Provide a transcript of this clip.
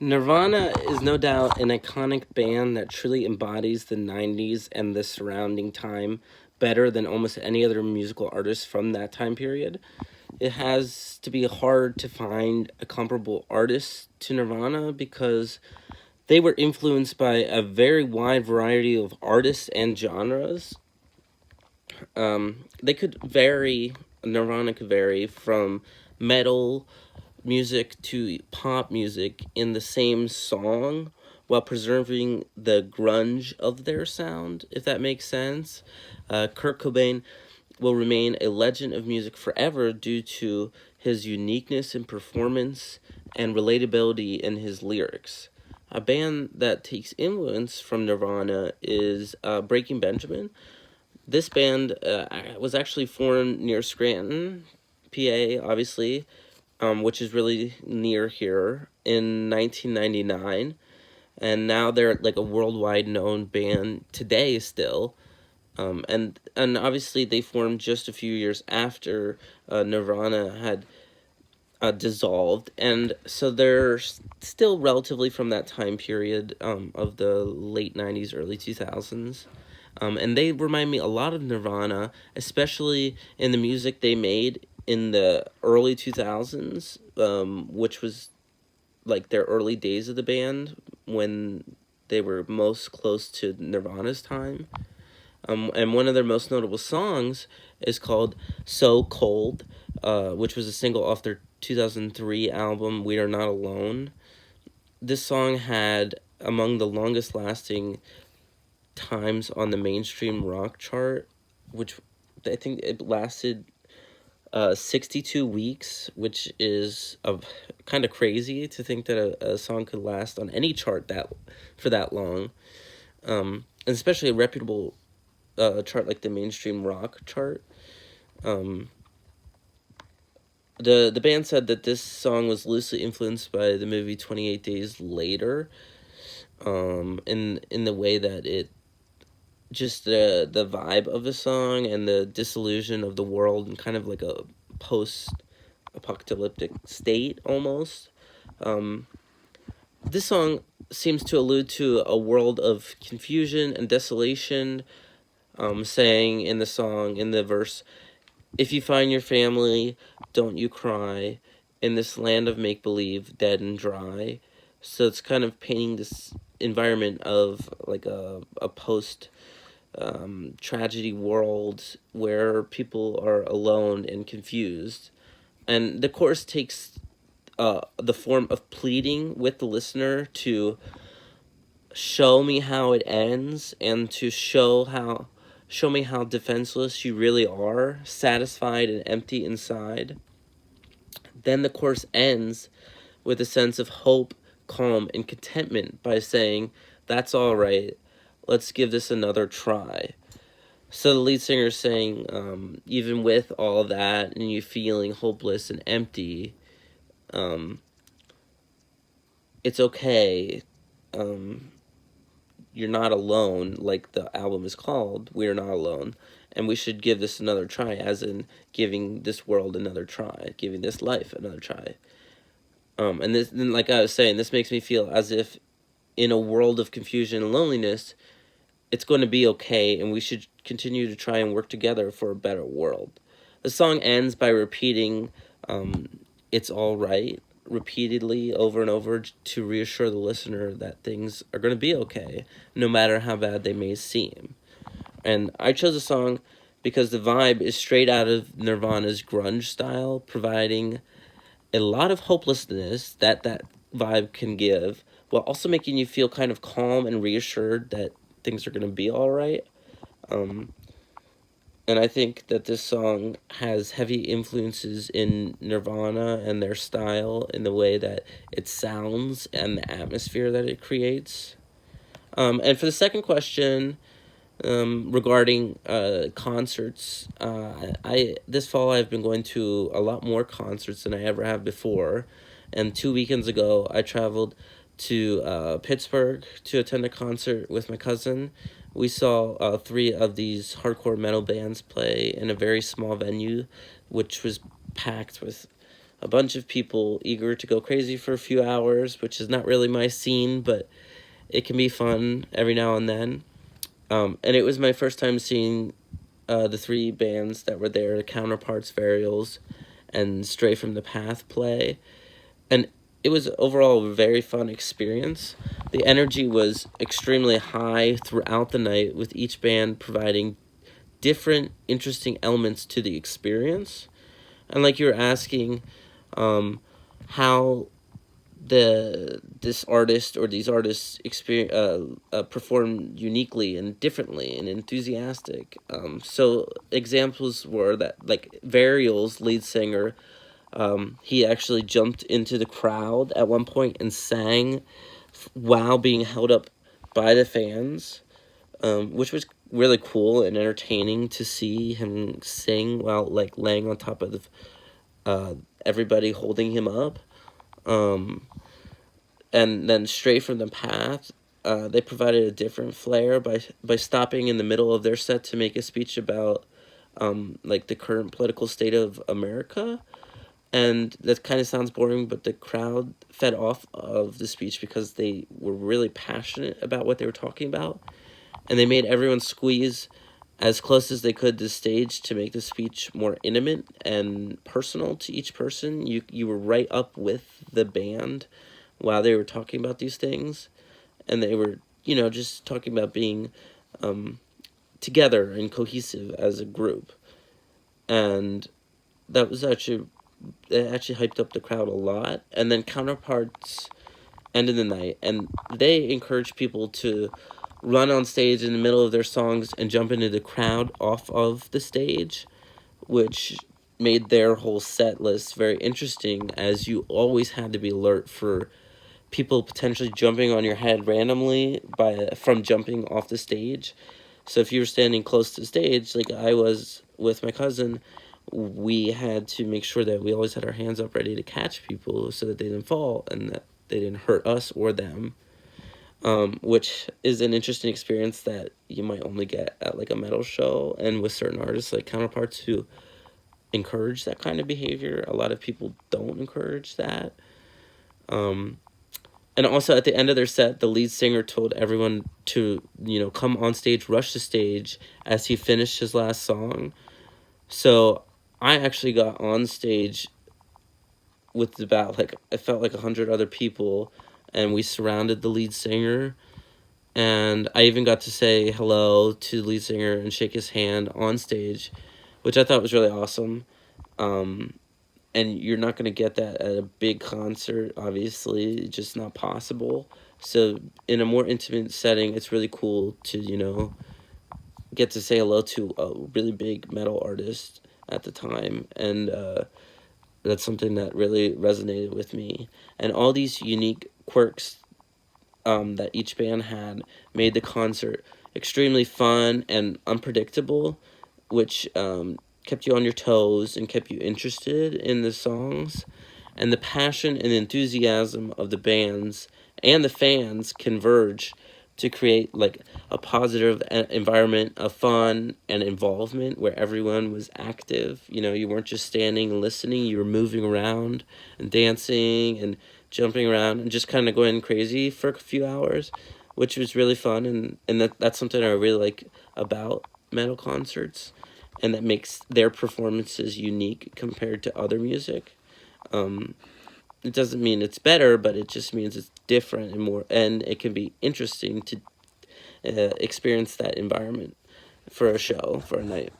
Nirvana is no doubt an iconic band that truly embodies the 90s and the surrounding time better than almost any other musical artist from that time period. It has to be hard to find a comparable artist to Nirvana because they were influenced by a very wide variety of artists and genres. They could vary, Nirvana could vary from metal music to pop music in the same song while preserving the grunge of their sound, if that makes sense. Kurt Cobain will remain a legend of music forever due to his uniqueness in performance and relatability in his lyrics. A band that takes influence from Nirvana is Breaking Benjamin. This band was actually formed near Scranton, PA, obviously, which is really near here, in 1999. And now they're like a worldwide known band today still. And obviously they formed just a few years after Nirvana had dissolved, and so they're still relatively from that time period of the late 90s, early 2000s. And they remind me a lot of Nirvana, especially in the music they made in the early 2000s, which was like their early days of the band when they were most close to Nirvana's time. And one of their most notable songs is called So Cold, which was a single off their 2003 album We Are Not Alone. This song had among the longest lasting times on the mainstream rock chart, which I think it lasted 62 weeks, which is kind of crazy to think that a song could last on any chart that for that long, and especially a reputable chart like the mainstream rock chart. Um, the band said that this song was loosely influenced by the movie 28 Days Later, in the way that it just the vibe of the song and the disillusion of the world and kind of like a post apocalyptic state almost. Um, this song seems to allude to a world of confusion and desolation, saying in the song, in the verse, if you find your family, don't you cry in this land of make believe, dead and dry. So it's kind of painting this environment of like a post tragedy world where people are alone and confused. And the chorus takes the form of pleading with the listener to show me how it ends and to show me how defenseless you really are, satisfied and empty inside. Then the course ends with a sense of hope, calm, and contentment by saying, that's all right, let's give this another try. So the lead singer is saying, even with all that and you feeling hopeless and empty, um, it's okay. Um, you're not alone, like the album is called, We Are Not Alone. And we should give this another try, as in giving this world another try, giving this life another try. And this, then, like I was saying, this makes me feel as if in a world of confusion and loneliness, it's going to be okay, and we should continue to try and work together for a better world. The song ends by repeating, it's all right, repeatedly over and over to reassure the listener that things are going to be okay, no matter how bad they may seem. And I chose a song because the vibe is straight out of Nirvana's grunge style, providing a lot of hopelessness that vibe can give, while also making you feel kind of calm and reassured that things are going to be all right. Um, and I think that this song has heavy influences in Nirvana and their style in the way that it sounds and the atmosphere that it creates. And for the second question, regarding concerts, I this fall I've been going to a lot more concerts than I ever have before, and 2 weekends ago I traveled to Pittsburgh to attend a concert with my cousin. We saw three of these hardcore metal bands play in a very small venue, which was packed with a bunch of people eager to go crazy for a few hours, which is not really my scene, but it can be fun every now and then. And it was my first time seeing the three bands that were there, Counterparts, Varials, and Stray from the Path play. And it was overall a very fun experience. The energy was extremely high throughout the night, with each band providing different interesting elements to the experience. And like you were asking, how this artist or these artists perform uniquely and differently and enthusiastic. So examples were that, like, Varial's lead singer, he actually jumped into the crowd at one point and sang while being held up by the fans, which was really cool and entertaining to see him sing while, like, laying on top of everybody holding him up. And then Stray from the Path, they provided a different flair by stopping in the middle of their set to make a speech about like the current political state of America. And that kind of sounds boring, but the crowd fed off of the speech because they were really passionate about what they were talking about. And they made everyone squeeze as close as they could to the stage to make the speech more intimate and personal to each person. You were right up with the band while they were talking about these things. And they were, just talking about being together and cohesive as a group. And that was actually hyped up the crowd a lot. And then Counterparts ended the night, and they encouraged people to run on stage in the middle of their songs and jump into the crowd off of the stage, which made their whole set list very interesting, as you always had to be alert for people potentially jumping on your head randomly from jumping off the stage. So if you were standing close to the stage, like I was with my cousin, we had to make sure that we always had our hands up ready to catch people so that they didn't fall and that they didn't hurt us or them, which is an interesting experience that you might only get at like a metal show. And with certain artists like Counterparts who encourage that kind of behavior, a lot of people don't encourage that. And also at the end of their set, the lead singer told everyone to, come on stage, rush the stage as he finished his last song. So I actually got on stage with about, like, it felt like 100 other people, and we surrounded the lead singer. And I even got to say hello to the lead singer and shake his hand on stage, which I thought was really awesome. And you're not going to get that at a big concert, obviously. It's just not possible. So in a more intimate setting, it's really cool to, get to say hello to a really big metal artist at the time. And that's something that really resonated with me. And all these unique quirks that each band had made the concert extremely fun and unpredictable, which kept you on your toes and kept you interested in the songs. And the passion and enthusiasm of the bands and the fans converge to create like a positive environment of fun and involvement where everyone was active. You weren't just standing and listening, you were moving around and dancing and jumping around and just kind of going crazy for a few hours, which was really fun. And that's something I really like about metal concerts, and that makes their performances unique compared to other music. It doesn't mean it's better, but it just means it's different and it can be interesting to experience that environment for a show, for a night.